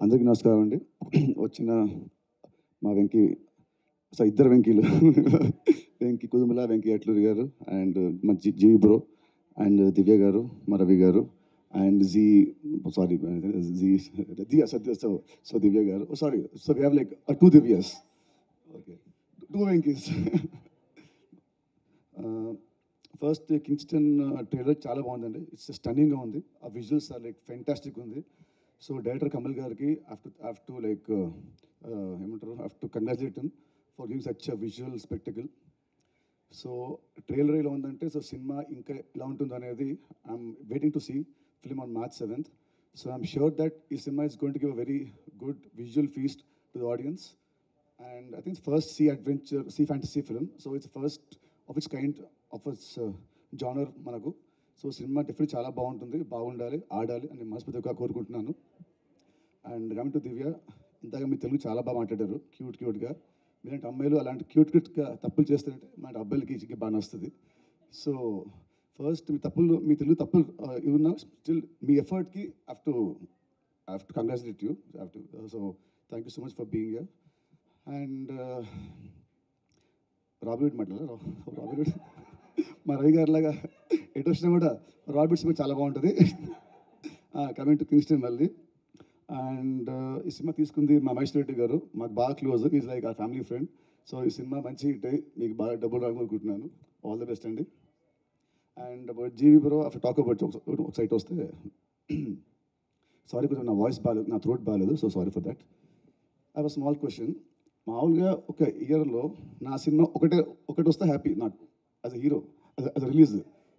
అందరికీ నమస్కారం అండి. వచ్చిన మా వెంకీ ఇద్దరు వెంకీలు వెంకీ కుదుమల, వెంకీ అట్లూరి గారు అండ్ మా జీవి బ్రో అండ్ దివ్య గారు, మా రవి గారు and Divya Satya so Divya garu sorry so we have like to Divyas okay to Venkis. First Kingston trailer చాలా బాగుందండి. ఇట్స్ స్టన్నింగ్గా ఉంది. ఆ విజువల్స్ ఆర్ లైక్ ఫెంటాస్టిక్ ఉంది. సో డైరెక్టర్ కమల్ గారికి హ్యావ్ టు లైక్ ఏమంటారు have to congratulate him for giving such a visual spectacle. So trailer ఇలా ఉందంటే సో సినిమా ఇంకా ఎలా ఉంటుందో అనేది I'm waiting to see film on March 7th. So I'm sure that ఈ cinema is going to give a very good visual feast to the audience. And I think it's first sea fantasy film. So it's first of its kind, of its genre manaku. So cinema definitely చాలా బాగుంటుంది, బాగుండాలి, ఆడాలి అని మనస్ఫూర్తిగా కోరుకుంటున్నాను. And coming to దివ్య, ఇంతగా మీ తెలుగు చాలా బాగా మాట్లాడారు, క్యూట్గా. మీలాంటి అమ్మాయిలు అలాంటి క్యూట్గా తప్పులు చేస్తుంటే మన అబ్బాయిలకి బాగా వస్తుంది. సో ఫస్ట్ మీ తెలుగు తప్పులు ఇవ్వన్నా స్టిల్ మీ ఎఫర్ట్కి have to congratulate you. So thank you so much for being here. And rabbit మాట్లాడారు. రాబిట్ మా రవి గారి లాగా ఎటు వచ్చినా కూడా రాబిట్ సినిమా చాలా బాగుంటుంది. కమింగ్ టు కింగ్స్టన్ మళ్ళీ. అండ్ ఈ సినిమా తీసుకుంది మా మహేష్ రెడ్డి గారు, మాకు బాగా close, is like a family friend. So ఈ సినిమా మంచి హిట్ అయ్యి మీకు బాగా డబ్బులు రానుకుంటున్నాను. ఆల్ ద బెస్ట్ అండి. And about GV bro after talk about ఒక సైట్ వస్తే సారీ కొంచెం నా వాయిస్ బాగాలేదు, నా థ్రోట్ బాగాలేదు, so sorry for that. I have a small question. మామూలుగా ఒక ఇయర్లో నా సినిమా ఒకటి వస్తే హ్యాపీ నాకు as a hero, as a release.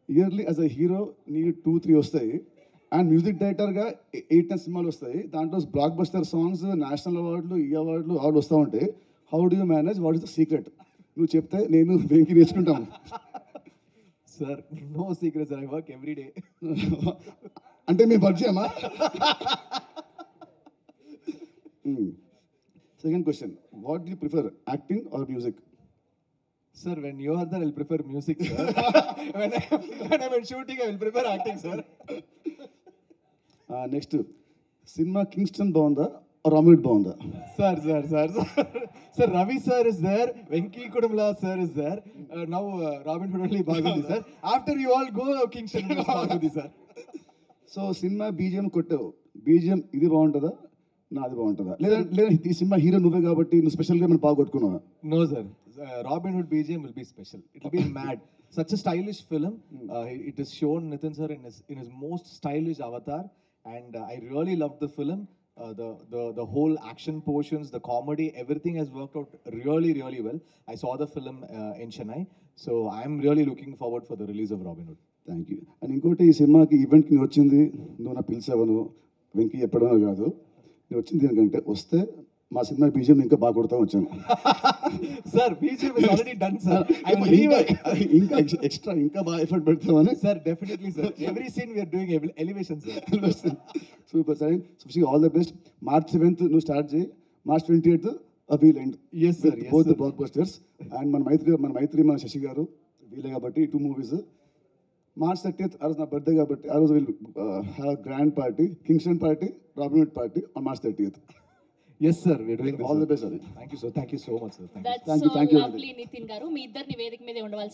Yearly as a hero నీ 2-3 వస్తాయి. అండ్ మ్యూజిక్ డైరెక్టర్గా 8-10 సినిమాలు వస్తాయి. దాంట్లో బ్లాక్ బస్టర్ సాంగ్స్, నేషనల్ అవార్డులు, ఈ అవార్డులు వస్తూ ఉంటాయి. How do you manage? What is the secret? నువ్వు చెప్తే నేను వెంకి నేర్చుకుంటాను. Sir no secret sir, I work every day. అంటే మీ పరిచయమా? Second question, what do you prefer, acting or music? Sir, when you are there, I'll prefer music, sir. when I'm in shooting, I will prefer acting, sir. Next, cinema Kingston బాగుందా రామిడ్ బాగుందా? Sir, Ravi sir is there, Venki Kudumla sir is there. Now Robin Hood only బాగుంది, sir. After you all go, Kingston బాగుంది, sir. So cinema BGM కొట్టావు, BGM ఇది బాగుంటుందా నాది బాగుంటుందా? లేదా ఈ సినిమా హీరో నువ్వే కాబట్టి నువ్వు స్పెషల్గా మనం బాగా కొట్టుకున్నావా? No sir, Robin Hood BGM will be special. It will be mad. Such a stylish film. It is shown Nitin sir in his most stylish avatar, and I really loved the film. The whole action portions, the comedy, everything has worked out really well. I saw the film in Chennai, so I am really looking forward for the release of Robin Hood. Thank you. And ఇంకోటి ఈ సినిమాకి ఈవెంట్కి నువ్వు వచ్చింది, నువ్వు నా పిలిచావను వెంకీ ఎప్పుడో కాదు, నువ్వు వచ్చింది ఎందుకంటే వస్తే మా సినిమా బీజిఎం ఇంకా బాగా కొడతా వచ్చాను. Sir, BGM is already done, sir. ఇంకా ఎక్స్ట్రా ఇంకా బాగా ఎఫర్ట్ పెడతామని. Sir, definitely, sir. Every scene we are doing elevation, sir. Super sir. So all the best. March 7th నువ్వు స్టార్ట్ చేయి, March 28th wheel end. Yes, sir. Yes, both the black busters. And మన శశి గారు వీలే కాబట్టి 2 movies. March 30th ఆ రోజు నా birthday కాబట్టి ఆ రోజు will have grand party, Kingston party, robin hood party on March 30th. Yes, sir. We are doing this. All the best, sir. Thank you, sir. Thank you so much, sir. That's Thank you. so lovely, Nitin garu. మీ ఇద్దరిని వేదిక మీద ఉండవలసి